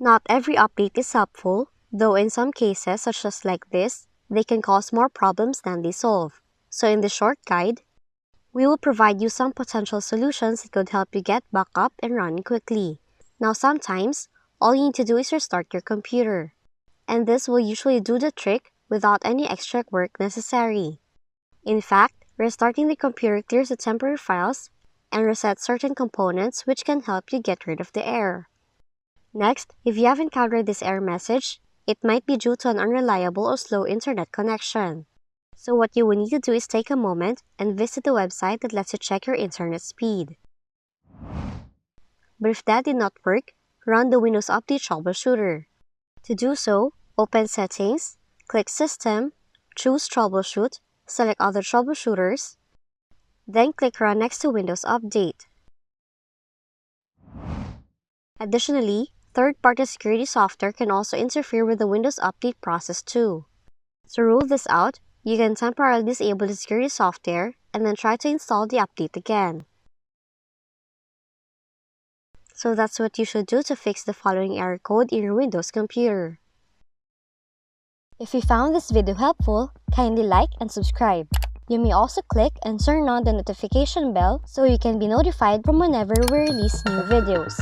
Not every update is helpful, though in some cases, such as like this, they can cause more problems than they solve. So in this short guide, we will provide you some potential solutions that could help you get back up and running quickly. Now sometimes, all you need to do is restart your computer. And this will usually do the trick without any extra work necessary. In fact, restarting the computer clears the temporary files and resets certain components, which can help you get rid of the error. Next, if you have encountered this error message, it might be due to an unreliable or slow internet connection. So what you will need to do is take a moment and visit the website that lets you check your internet speed. But if that did not work, run the Windows Update Troubleshooter. To do so, open Settings, click System, choose Troubleshoot, select Other Troubleshooters, then click Run next to Windows Update. Additionally, third-party security software can also interfere with the Windows Update process too. To rule this out, you can temporarily disable the security software and then try to install the update again. So that's what you should do to fix the following error code in your Windows computer. If you found this video helpful, kindly like and subscribe. You may also click and turn on the notification bell so you can be notified from whenever we release new videos.